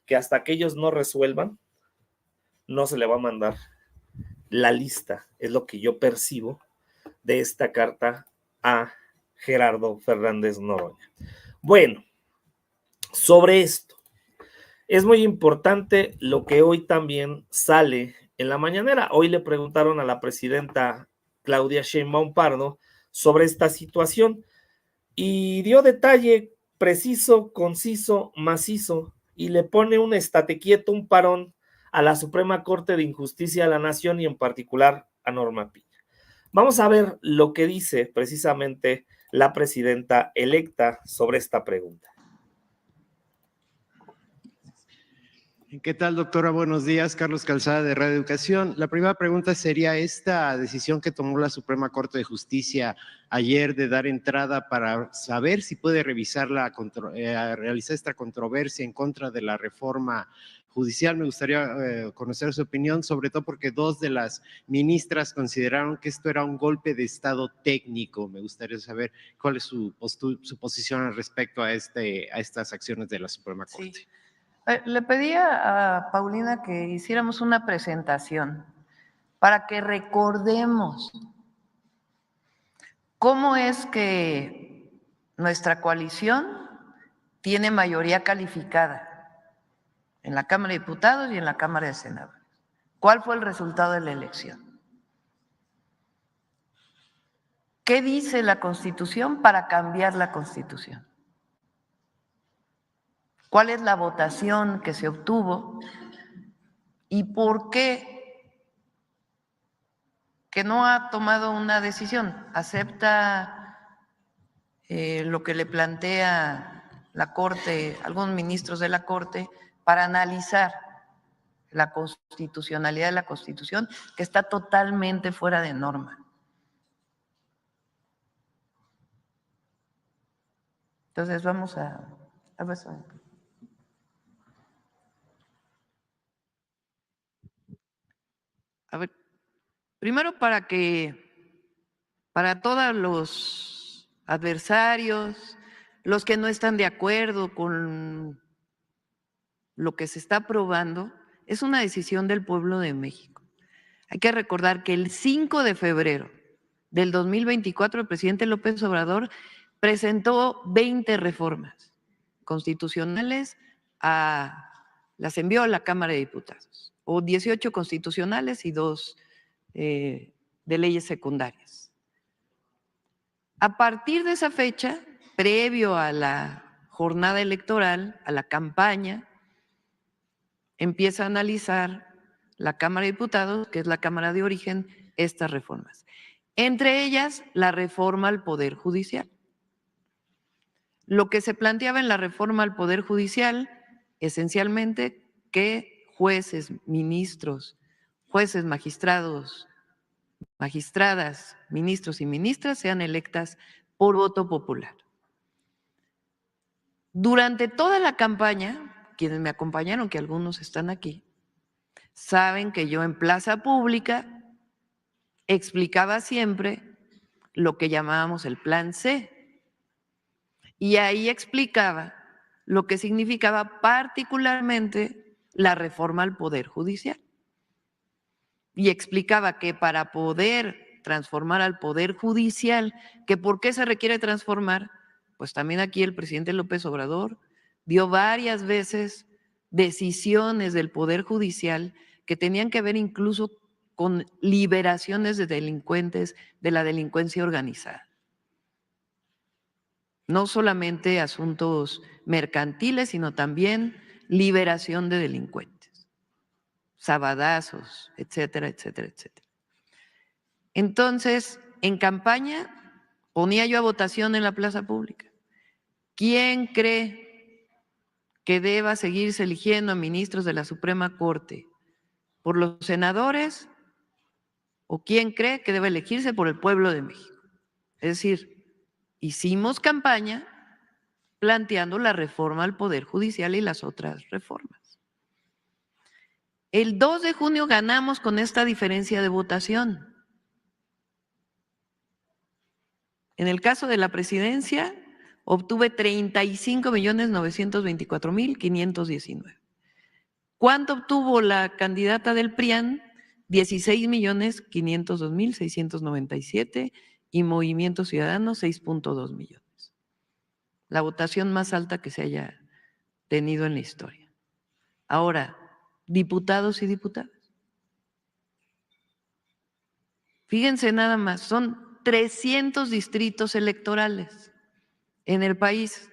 que hasta que ellos no resuelvan, no se le va a mandar la lista, es lo que yo percibo de esta carta a Gerardo Fernández Noroña. Bueno, sobre esto, es muy importante lo que hoy también sale en la mañanera. Hoy le preguntaron a la presidenta Claudia Sheinbaum Pardo sobre esta situación y dio detalle preciso, conciso, macizo, y le pone un estate quieto, un parón a la Suprema Corte de Justicia de la Nación y en particular a Norma Piña. Vamos a ver lo que dice precisamente la presidenta electa sobre esta pregunta. ¿Qué tal, doctora? Buenos días. Carlos Calzada, de Radio Educación. La primera pregunta sería esta decisión que tomó la Suprema Corte de Justicia ayer de dar entrada para saber si puede realizar esta controversia en contra de la reforma judicial. Me gustaría conocer su opinión, sobre todo porque dos de las ministras consideraron que esto era un golpe de Estado técnico. Me gustaría saber cuál es su posición al respecto a estas acciones de la Suprema Corte. Sí. Le pedía a Paulina que hiciéramos una presentación para que recordemos cómo es que nuestra coalición tiene mayoría calificada en la Cámara de Diputados y en la Cámara de Senadores. ¿Cuál fue el resultado de la elección? ¿Qué dice la Constitución para cambiar la Constitución? ¿Cuál es la votación que se obtuvo? ¿Y por qué que no ha tomado una decisión? ¿Acepta lo que le plantea la Corte, algunos ministros de la Corte, para analizar la constitucionalidad de la Constitución, que está totalmente fuera de norma? Entonces vamos a ver. A ver, primero para todos los adversarios, los que no están de acuerdo con lo que se está aprobando, es una decisión del pueblo de México. Hay que recordar que el 5 de febrero del 2024 el presidente López Obrador presentó 20 reformas constitucionales, las envió a la Cámara de Diputados, o 18 constitucionales y 2 de leyes secundarias. A partir de esa fecha, previo a la jornada electoral, a la campaña, empieza a analizar la Cámara de Diputados, que es la Cámara de origen, estas reformas. Entre ellas, la reforma al Poder Judicial. Lo que se planteaba en la reforma al Poder Judicial, esencialmente, que jueces, ministros, jueces, magistrados, magistradas, ministros y ministras sean electas por voto popular. Durante toda la campaña, quienes me acompañaron, que algunos están aquí, saben que yo en plaza pública explicaba siempre lo que llamábamos el Plan C. Y ahí explicaba lo que significaba particularmente la reforma al Poder Judicial. Y explicaba que para poder transformar al Poder Judicial, que por qué se requiere transformar, pues también aquí el presidente López Obrador dio varias veces decisiones del Poder Judicial que tenían que ver incluso con liberaciones de delincuentes, de la delincuencia organizada. No solamente asuntos mercantiles, sino también liberación de delincuentes, sabadazos, etcétera, etcétera, etcétera. Entonces, en campaña ponía yo a votación en la plaza pública. ¿Quién cree que deba seguirse eligiendo a ministros de la Suprema Corte? ¿Por los senadores? ¿O quién cree que debe elegirse por el pueblo de México? Es decir, hicimos campaña planteando la reforma al Poder Judicial y las otras reformas. El 2 de junio ganamos con esta diferencia de votación. En el caso de la presidencia, obtuve 35.924.519. ¿Cuánto obtuvo la candidata del PRIAN? 16.502.697 y Movimiento Ciudadano 6.2 millones. La votación más alta que se haya tenido en la historia. Ahora, diputados y diputadas. Fíjense nada más, son 300 distritos electorales en el país.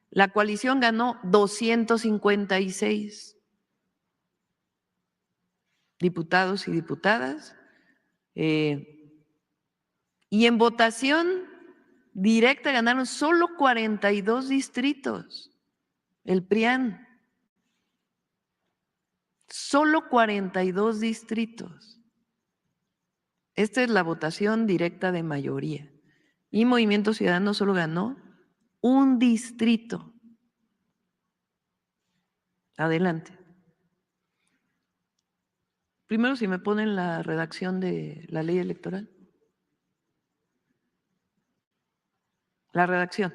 La coalición ganó 256 diputados y diputadas. Y en votación directa ganaron solo 42 distritos. El PRIAN. Solo 42 distritos. Esta es la votación directa de mayoría. Y Movimiento Ciudadano solo ganó un distrito. Adelante. Primero, si me ponen la redacción de la ley electoral. La redacción.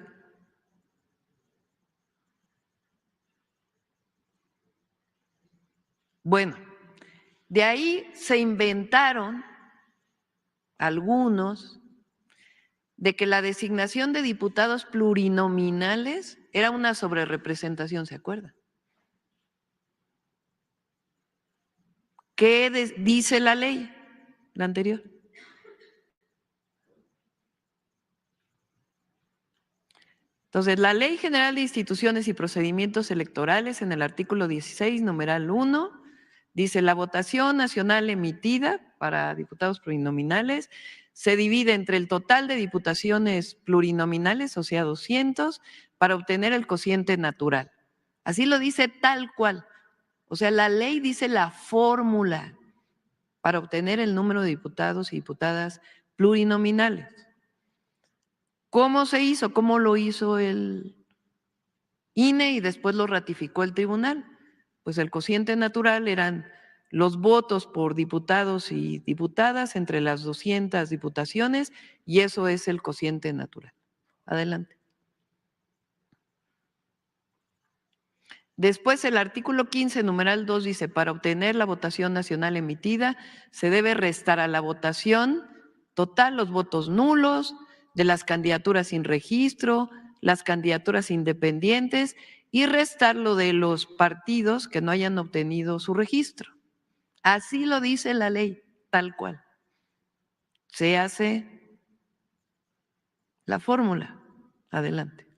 Bueno, de ahí se inventaron algunos de que la designación de diputados plurinominales era una sobrerepresentación, ¿se acuerdan? ¿Qué dice la ley, la anterior? Entonces, la Ley General de Instituciones y Procedimientos Electorales, en el artículo 16, numeral 1, dice: la votación nacional emitida para diputados plurinominales se divide entre el total de diputaciones plurinominales, o sea, 200, para obtener el cociente natural. Así lo dice tal cual. O sea, la ley dice la fórmula para obtener el número de diputados y diputadas plurinominales. ¿Cómo se hizo? ¿Cómo lo hizo el INE y después lo ratificó el tribunal? Pues el cociente natural eran los votos por diputados y diputadas entre las 200 diputaciones y eso es el cociente natural. Adelante. Después el artículo 15, numeral 2 dice: para obtener la votación nacional emitida se debe restar a la votación total los votos nulos de las candidaturas sin registro, las candidaturas independientes y restarlo de los partidos que no hayan obtenido su registro. Así lo dice la ley, tal cual. Se hace la fórmula. Adelante.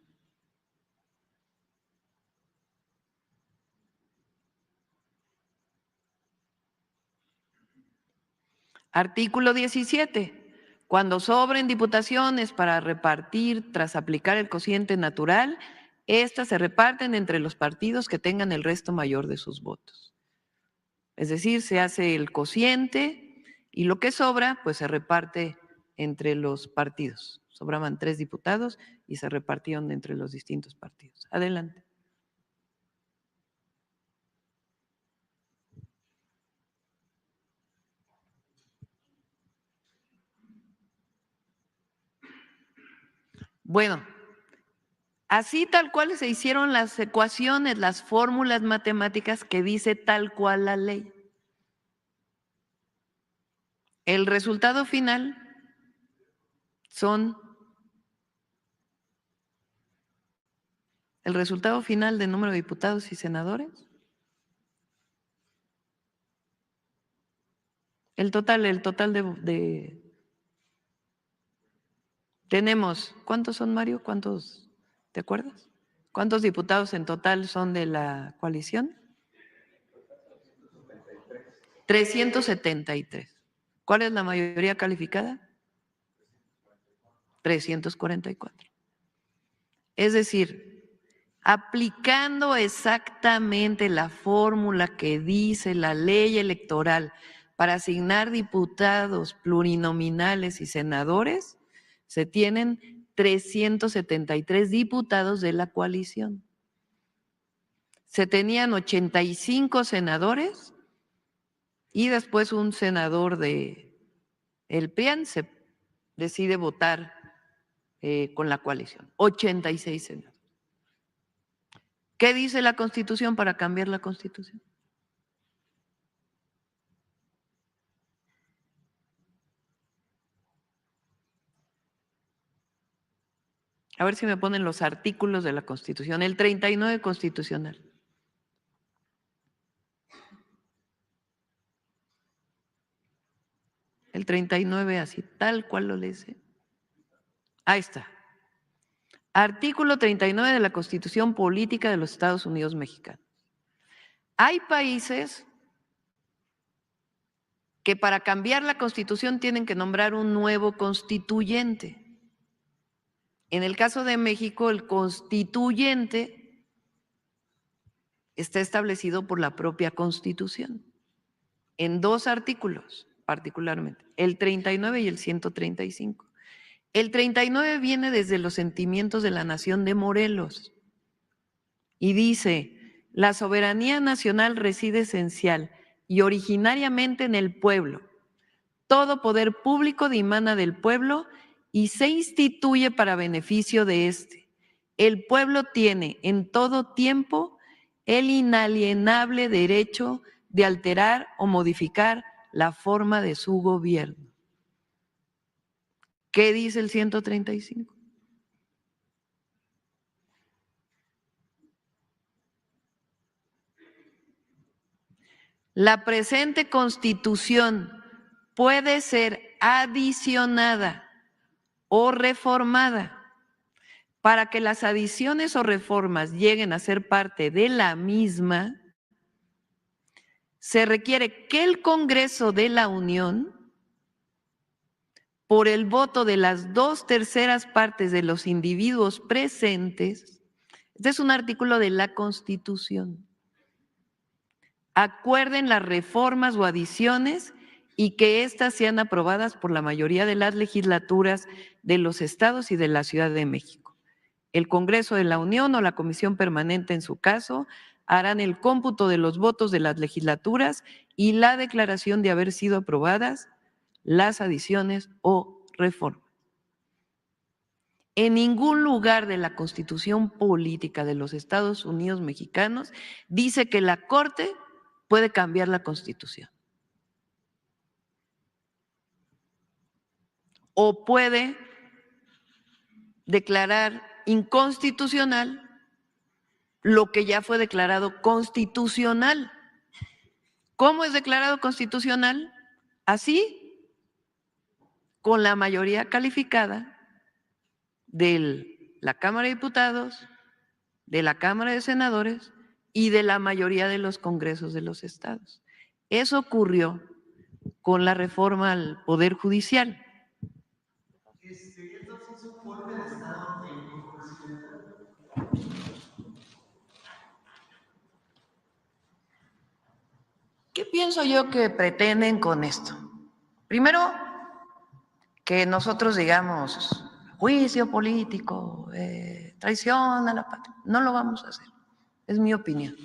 Artículo 17. Cuando sobren diputaciones para repartir tras aplicar el cociente natural, estas se reparten entre los partidos que tengan el resto mayor de sus votos. Es decir, se hace el cociente y lo que sobra, pues se reparte entre los partidos. Sobraban 3 diputados y se repartieron entre los distintos partidos. Adelante. Bueno, así tal cual se hicieron las ecuaciones, las fórmulas matemáticas que dice tal cual la ley. El resultado final el resultado final del número de diputados y senadores. El total de tenemos, ¿cuántos son, Mario? ¿Cuántos, te acuerdas? ¿Cuántos diputados en total son de la coalición? 373. ¿Cuál es la mayoría calificada? 344. Es decir, aplicando exactamente la fórmula que dice la ley electoral para asignar diputados plurinominales y senadores, se tienen 373 diputados de la coalición. Se tenían 85 senadores y después un senador de el PRIAN se decide votar con la coalición. 86 senadores. ¿Qué dice la Constitución para cambiar la Constitución? A ver si me ponen los artículos de la Constitución. El 39 constitucional. El 39 así, tal cual lo lees. Ahí está. Artículo 39 de la Constitución Política de los Estados Unidos Mexicanos. Hay países que para cambiar la Constitución tienen que nombrar un nuevo constituyente. En el caso de México, el constituyente está establecido por la propia Constitución, en 2 artículos particularmente, el 39 y el 135. El 39 viene desde los sentimientos de la nación de Morelos y dice: la soberanía nacional reside esencial y originariamente en el pueblo. Todo poder público dimana del pueblo y se instituye para beneficio de éste. El pueblo tiene en todo tiempo el inalienable derecho de alterar o modificar la forma de su gobierno. ¿Qué dice el 135? La presente Constitución puede ser adicionada o reformada. Para que las adiciones o reformas lleguen a ser parte de la misma, se requiere que el Congreso de la Unión, por el voto de las 2/3 partes de los individuos presentes, este es un artículo de la Constitución, acuerden las reformas o adiciones y que éstas sean aprobadas por la mayoría de las legislaturas de los estados y de la Ciudad de México. El Congreso de la Unión o la Comisión Permanente, en su caso, harán el cómputo de los votos de las legislaturas y la declaración de haber sido aprobadas las adiciones o reformas. En ningún lugar de la Constitución Política de los Estados Unidos Mexicanos dice que la Corte puede cambiar la Constitución o puede declarar inconstitucional lo que ya fue declarado constitucional. ¿Cómo es declarado constitucional? Así, con la mayoría calificada de la Cámara de Diputados, de la Cámara de Senadores y de la mayoría de los congresos de los estados. Eso ocurrió con la reforma al Poder Judicial. ¿Entonces un golpe de Estado de inconstitucionalidad? ¿Qué pienso yo que pretenden con esto? Primero, que nosotros digamos juicio político, traición a la patria. No lo vamos a hacer, es mi opinión.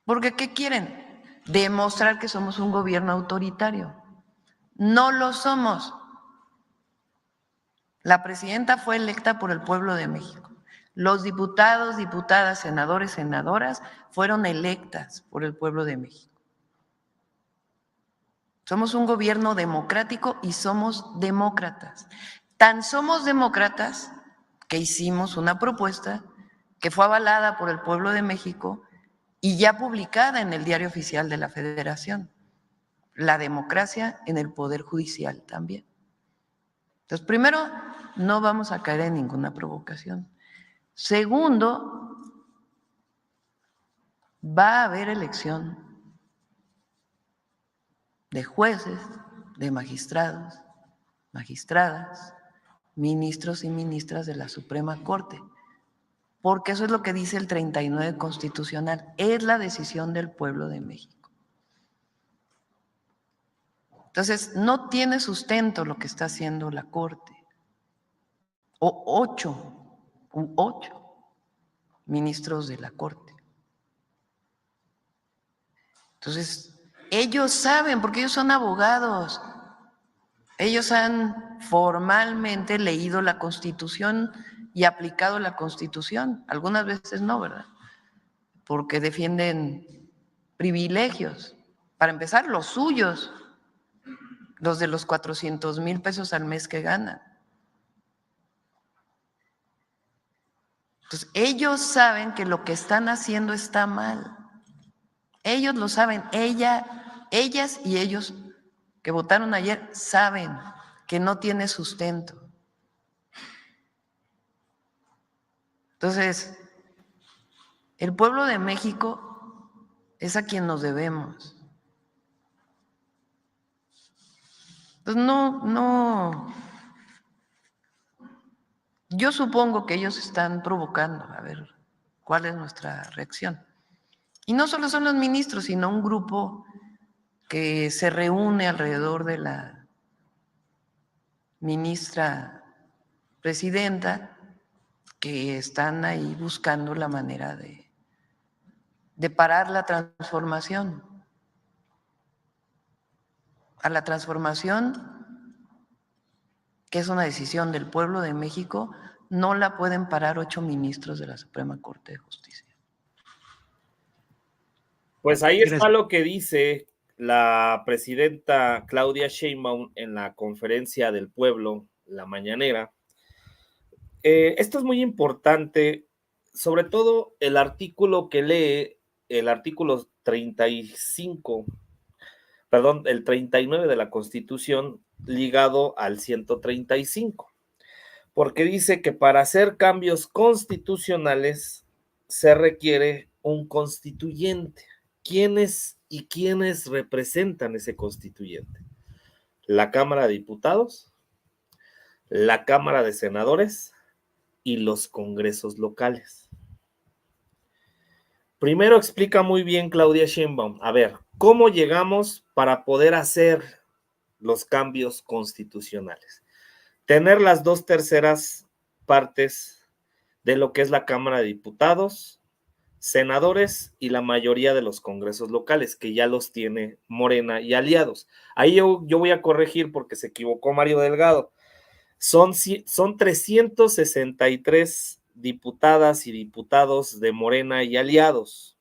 Porque ¿qué quieren? Demostrar que somos un gobierno autoritario. No lo somos. La presidenta fue electa por el pueblo de México. Los diputados, diputadas, senadores, senadoras fueron electas por el pueblo de México. Somos un gobierno democrático y somos demócratas. Tan somos demócratas que hicimos una propuesta que fue avalada por el pueblo de México y ya publicada en el Diario Oficial de la Federación. La democracia en el Poder Judicial también. Entonces, primero, no vamos a caer en ninguna provocación. Segundo, va a haber elección de jueces, de magistrados, magistradas, ministros y ministras de la Suprema Corte, porque eso es lo que dice el 39 constitucional, es la decisión del pueblo de México. Entonces, no tiene sustento lo que está haciendo la Corte. O 8 ministros de la Corte. Entonces, ellos saben, porque ellos son abogados, ellos han formalmente leído la Constitución y aplicado la Constitución. Algunas veces no, ¿verdad? Porque defienden privilegios. Para empezar, los suyos, los de los 400,000 pesos al mes que ganan. Entonces, ellos saben que lo que están haciendo está mal. Ellos lo saben. Ellas y ellos que votaron ayer saben que no tiene sustento. Entonces, el pueblo de México es a quien nos debemos. Entonces, yo supongo que ellos están provocando, a ver cuál es nuestra reacción. Y no solo son los ministros, sino un grupo que se reúne alrededor de la ministra presidenta, que están ahí buscando la manera de parar la transformación. A la transformación, que es una decisión del pueblo de México, no la pueden parar 8 ministros de la Suprema Corte de Justicia. Pues ahí está lo que dice la presidenta Claudia Sheinbaum en la conferencia del pueblo, la mañanera. Esto es muy importante, sobre todo el artículo que lee, el artículo 35, perdón, el 39 de la Constitución ligado al 135, porque dice que para hacer cambios constitucionales se requiere un constituyente. ¿Quiénes y quiénes representan ese constituyente? La Cámara de Diputados, la Cámara de Senadores y los congresos locales. Primero explica muy bien Claudia Sheinbaum, a ver, ¿cómo llegamos para poder hacer los cambios constitucionales? Tener las 2/3 partes de lo que es la Cámara de Diputados, senadores y la mayoría de los congresos locales, que ya los tiene Morena y aliados. Ahí yo voy a corregir porque se equivocó Mario Delgado. Son 363 diputadas y diputados de Morena y aliados.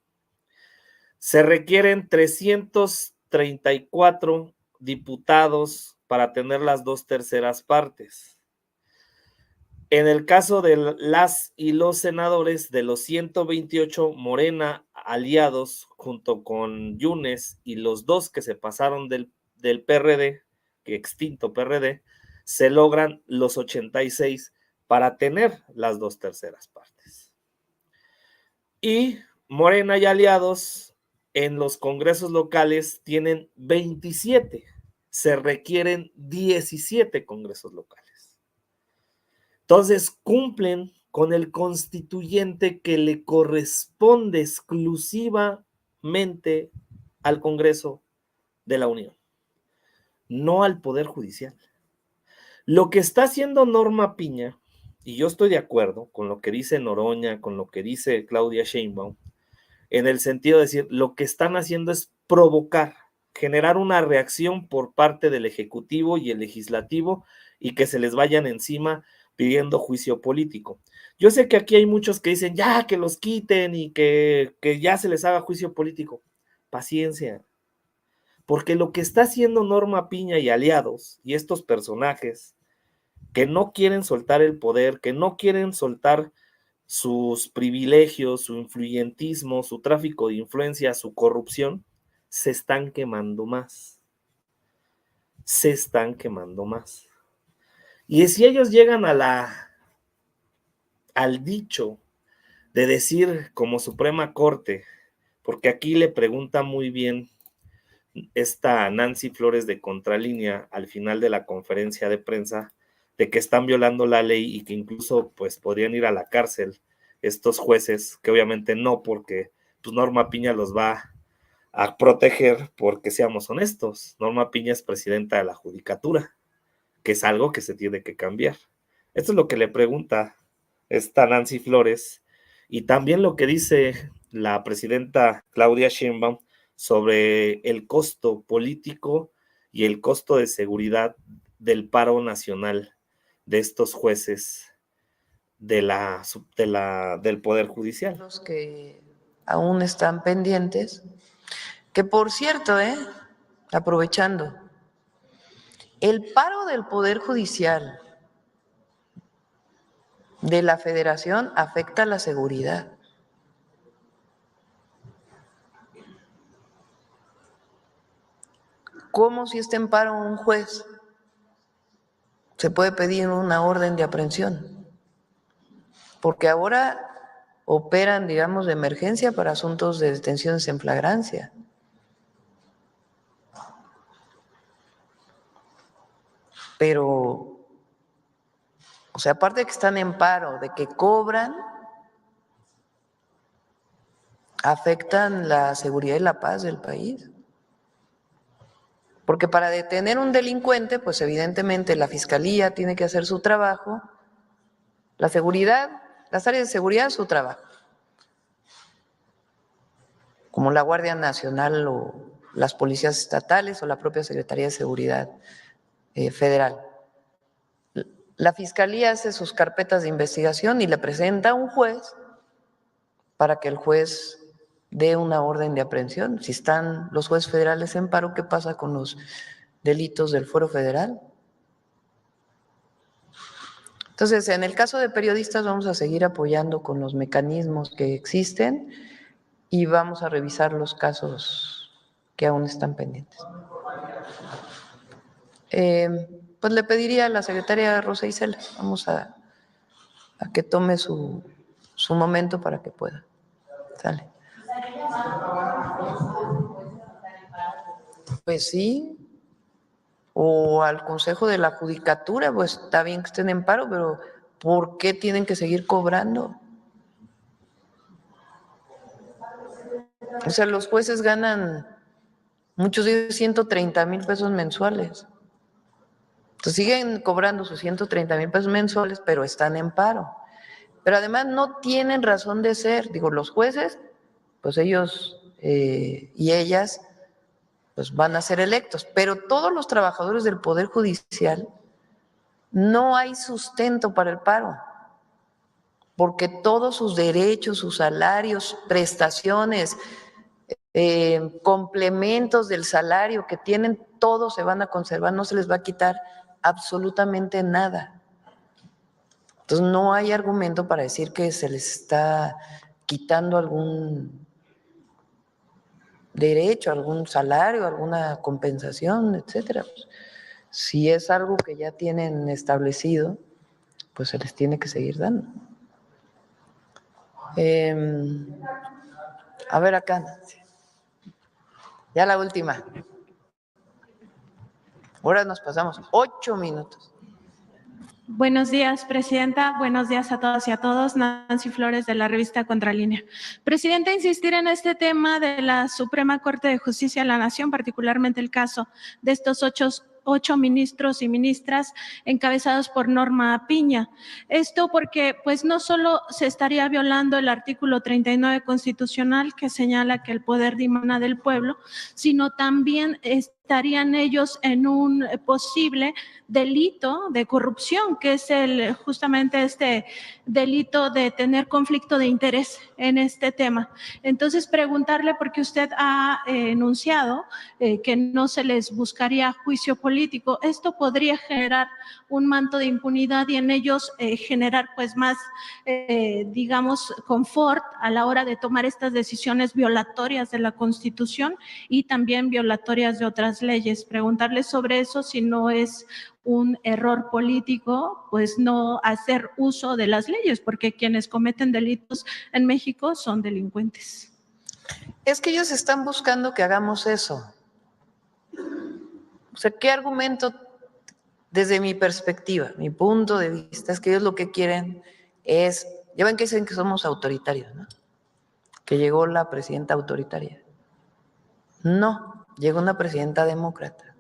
Se requieren 334 diputados para tener las 2/3 partes. En el caso de las y los senadores, de los 128, Morena, aliados, junto con Yunes y los 2 que se pasaron del PRD, que extinto PRD, se logran los 86 para tener las 2/3 partes. Y Morena y aliados en los congresos locales tienen 27, se requieren 17 congresos locales. Entonces cumplen con el constituyente que le corresponde exclusivamente al Congreso de la Unión, no al Poder Judicial. Lo que está haciendo Norma Piña, y yo estoy de acuerdo con lo que dice Noroña, con lo que dice Claudia Sheinbaum, en el sentido de decir, lo que están haciendo es provocar, generar una reacción por parte del Ejecutivo y el Legislativo y que se les vayan encima pidiendo juicio político. Yo sé que aquí hay muchos que dicen ya que los quiten y que ya se les haga juicio político. Paciencia, porque lo que está haciendo Norma Piña y aliados y estos personajes que no quieren soltar el poder, que no quieren soltar sus privilegios, su influyentismo, su tráfico de influencia, su corrupción, se están quemando más. Se están quemando más. Y si ellos llegan al dicho de decir como Suprema Corte, porque aquí le pregunta muy bien esta Nancy Flores de Contralínea al final de la conferencia de prensa, de que están violando la ley y que incluso pues podrían ir a la cárcel estos jueces, que obviamente no, porque pues Norma Piña los va a proteger, porque seamos honestos, Norma Piña es presidenta de la Judicatura, que es algo que se tiene que cambiar. Esto es lo que le pregunta esta Nancy Flores, y también lo que dice la presidenta Claudia Sheinbaum sobre el costo político y el costo de seguridad del paro nacional de estos jueces del Poder Judicial? Los que aún están pendientes, que por cierto, aprovechando, el paro del Poder Judicial de la Federación afecta a la seguridad. ¿Cómo si está en paro un juez? Se puede pedir una orden de aprehensión, porque ahora operan, digamos, de emergencia para asuntos de detenciones en flagrancia. Pero, o sea, aparte de que están en paro, de que cobran, afectan la seguridad y la paz del país. Porque para detener un delincuente, pues evidentemente la fiscalía tiene que hacer su trabajo, la seguridad, las áreas de seguridad, su trabajo, como la Guardia Nacional o las policías estatales o la propia Secretaría de Seguridad Federal. La fiscalía hace sus carpetas de investigación y le presenta a un juez para que el juez dé una orden de aprehensión. Si están los jueces federales en paro, ¿qué pasa con los delitos del fuero federal? Entonces, en el caso de periodistas vamos a seguir apoyando con los mecanismos que existen y vamos a revisar los casos que aún están pendientes. Pues le pediría a la secretaria Rosa Isela, vamos a que tome su momento para que pueda. Sale. Pues sí, o al Consejo de la Judicatura, pues está bien que estén en paro, pero ¿por qué tienen que seguir cobrando? O sea, los jueces ganan, muchos de ellos, 130,000 pesos mensuales. Entonces siguen cobrando sus 130,000 pesos mensuales, pero están en paro. Pero además no tienen razón de ser. Digo, los jueces, pues ellos y ellas, pues van a ser electos. Pero todos los trabajadores del Poder Judicial, no hay sustento para el paro, porque todos sus derechos, sus salarios, prestaciones, complementos del salario que tienen, todos se van a conservar, no se les va a quitar absolutamente nada. Entonces no hay argumento para decir que se les está quitando algún derecho, algún salario, alguna compensación, etcétera. Pues, si es algo que ya tienen establecido, pues se les tiene que seguir dando. A ver acá. Ya la última. Ahora nos pasamos 8 minutos. Buenos días, Presidenta. Buenos días a todas y a todos. Nancy Flores, de la revista Contralínea. Presidenta, insistir en este tema de la Suprema Corte de Justicia de la Nación, particularmente el caso de estos ocho ministros y ministras encabezados por Norma Piña. Esto porque pues no solo se estaría violando el artículo 39 constitucional que señala que el poder dimana del pueblo, sino también estarían ellos en un posible delito de corrupción, que es justamente este delito de tener conflicto de interés en este tema. Entonces, preguntarle, porque usted ha enunciado que no se les buscaría juicio político, esto podría generar un manto de impunidad y en ellos generar pues más, digamos, confort a la hora de tomar estas decisiones violatorias de la Constitución y también violatorias de otras leyes. Preguntarle sobre eso, si no es un error político, pues no hacer uso de las leyes, porque quienes cometen delitos en México son delincuentes. Es que ellos están buscando que hagamos eso. O sea, ¿qué argumento, desde mi perspectiva, mi punto de vista, es que ellos lo que quieren es, ya ven que dicen que somos autoritarios, ¿no? Que llegó la presidenta autoritaria. No, llegó una presidenta demócrata.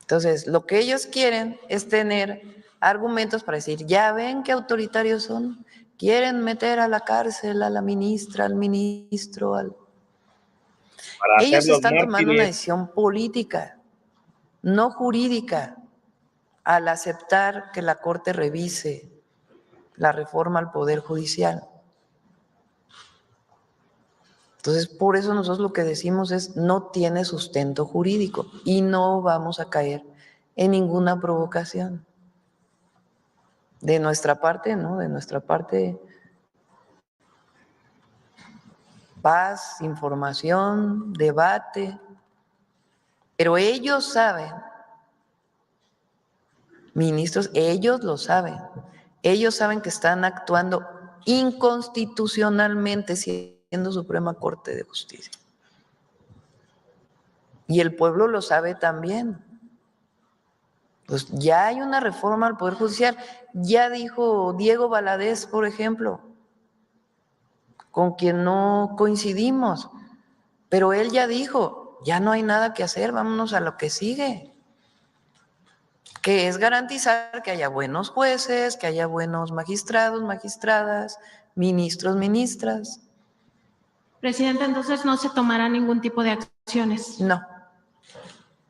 Entonces, lo que ellos quieren es tener argumentos para decir, ya ven qué autoritarios son, quieren meter a la cárcel a la ministra, al ministro, ellos están tomando una decisión política. no jurídica, al aceptar que la Corte revise la reforma al Poder Judicial. Entonces, por eso nosotros lo que decimos es no tiene sustento jurídico y no vamos a caer en ninguna provocación. De nuestra parte, ¿no? De nuestra parte, paz, información, debate, pero ellos saben, ministros, ellos lo saben, ellos saben que están actuando inconstitucionalmente siendo Suprema Corte de Justicia. Y el pueblo lo sabe también. Pues ya hay una reforma al Poder Judicial, ya dijo Diego Valadez, por ejemplo, con quien no coincidimos, pero él ya dijo, ya no hay nada que hacer, vámonos a lo que sigue, que es garantizar que haya buenos jueces, que haya buenos magistrados, magistradas, ministros, ministras. Presidenta, entonces no se tomará ningún tipo de acciones. No.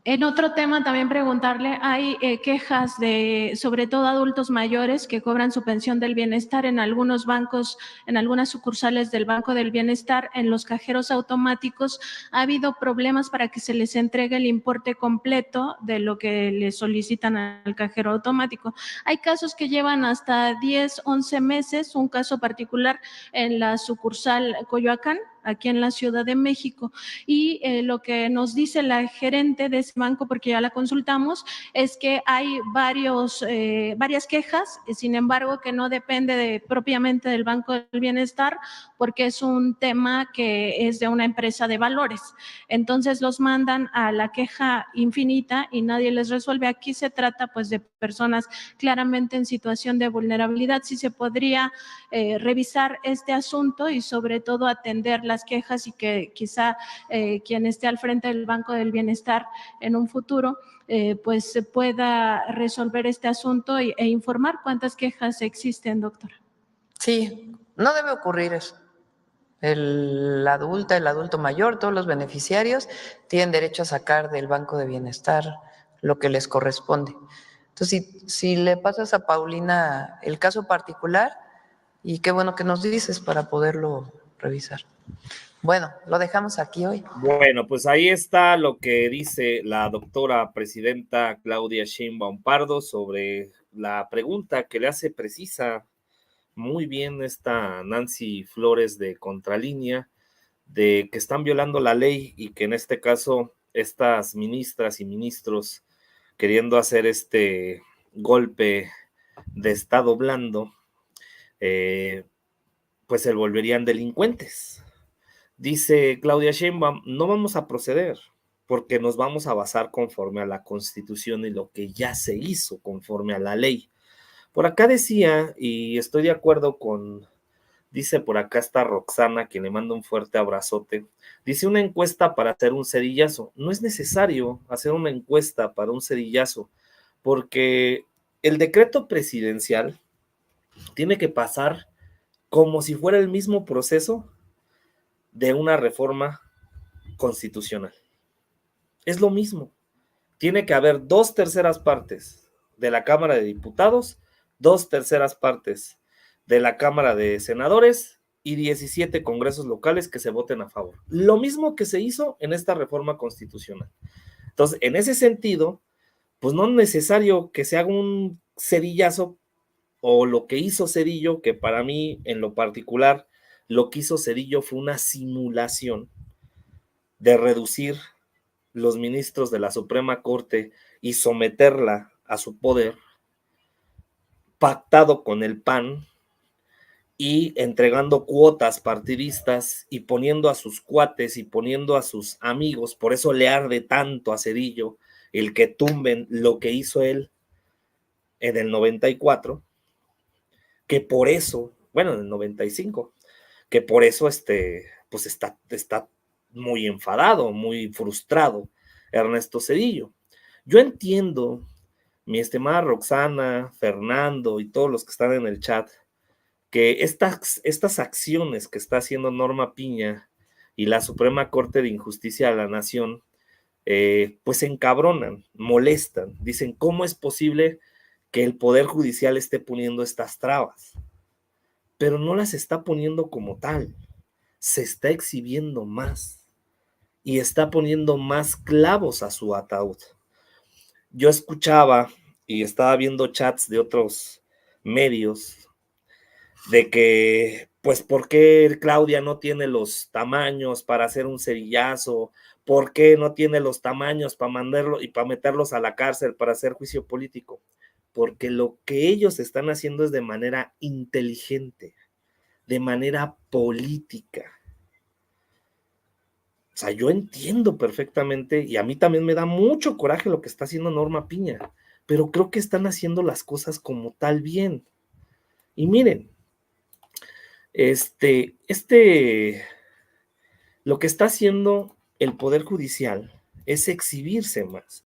En otro tema también preguntarle, hay quejas de sobre todo adultos mayores que cobran su pensión del bienestar en algunos bancos, en algunas sucursales del Banco del Bienestar, en los cajeros automáticos. Ha habido problemas para que se les entregue el importe completo de lo que les solicitan al cajero automático. Hay casos que llevan hasta 10, 11 meses, un caso particular en la sucursal Coyoacán, aquí en la Ciudad de México, y lo que nos dice la gerente de ese banco, porque ya la consultamos, es que hay varias quejas, sin embargo que no depende propiamente del Banco del Bienestar, porque es un tema que es de una empresa de valores, entonces los mandan a la queja infinita y nadie les resuelve. Aquí se trata pues de personas claramente en situación de vulnerabilidad. Si se podría revisar este asunto y sobre todo atender las quejas y que quizá quien esté al frente del Banco del Bienestar en un futuro pues se pueda resolver este asunto e informar cuántas quejas existen, doctora. Sí, no debe ocurrir eso. El adulto mayor, todos los beneficiarios tienen derecho a sacar del Banco de Bienestar lo que les corresponde. Entonces, si le pasas a Paulina el caso particular, y qué bueno que nos dices para poderlo revisar. Bueno, lo dejamos aquí hoy. Bueno, pues ahí está lo que dice la doctora presidenta Claudia Sheinbaum Pardo sobre la pregunta que le hace precisa muy bien esta Nancy Flores de Contralínea, de que están violando la ley y que en este caso estas ministras y ministros queriendo hacer este golpe de estado blando, pues se volverían delincuentes. Dice Claudia Sheinbaum, no vamos a proceder porque nos vamos a basar conforme a la Constitución y lo que ya se hizo conforme a la ley. Por acá decía, y estoy de acuerdo con, dice por acá está Roxana, quien le manda un fuerte abrazote, dice una encuesta para hacer un cedillazo. No es necesario hacer una encuesta para un cedillazo, porque el decreto presidencial tiene que pasar como si fuera el mismo proceso de una reforma constitucional. Es lo mismo. Tiene que haber 2/3 partes de la Cámara de Diputados, 2/3 partes de la Cámara de Senadores y 17 congresos locales que se voten a favor. Lo mismo que se hizo en esta reforma constitucional. Entonces, en ese sentido, pues no es necesario que se haga un cedillazo o lo que hizo Cedillo, que para mí en lo particular, lo que hizo Cedillo fue una simulación de reducir los ministros de la Suprema Corte y someterla a su poder, pactado con el PAN y entregando cuotas partidistas y poniendo a sus cuates y poniendo a sus amigos. Por eso le arde tanto a Cedillo el que tumben lo que hizo él en el 94, que por eso, bueno, en el 95, que por eso pues está muy enfadado, muy frustrado Ernesto Zedillo. Yo entiendo, mi estimada Roxana, Fernando y todos los que están en el chat, que estas acciones que está haciendo Norma Piña y la Suprema Corte de Justicia de la Nación pues se encabronan, molestan, dicen, ¿cómo es posible que el Poder Judicial esté poniendo estas trabas? Pero no las está poniendo como tal, se está exhibiendo más y está poniendo más clavos a su ataúd. Yo escuchaba y estaba viendo chats de otros medios de que, pues, ¿por qué Claudia no tiene los tamaños para hacer un cerillazo? ¿Por qué no tiene los tamaños para mandarlo y para meterlos a la cárcel para hacer juicio político? Porque lo que ellos están haciendo es de manera inteligente, de manera política. O sea, yo entiendo perfectamente y a mí también me da mucho coraje lo que está haciendo Norma Piña, pero creo que están haciendo las cosas como tal bien. Y miren, lo que está haciendo el Poder Judicial es exhibirse más.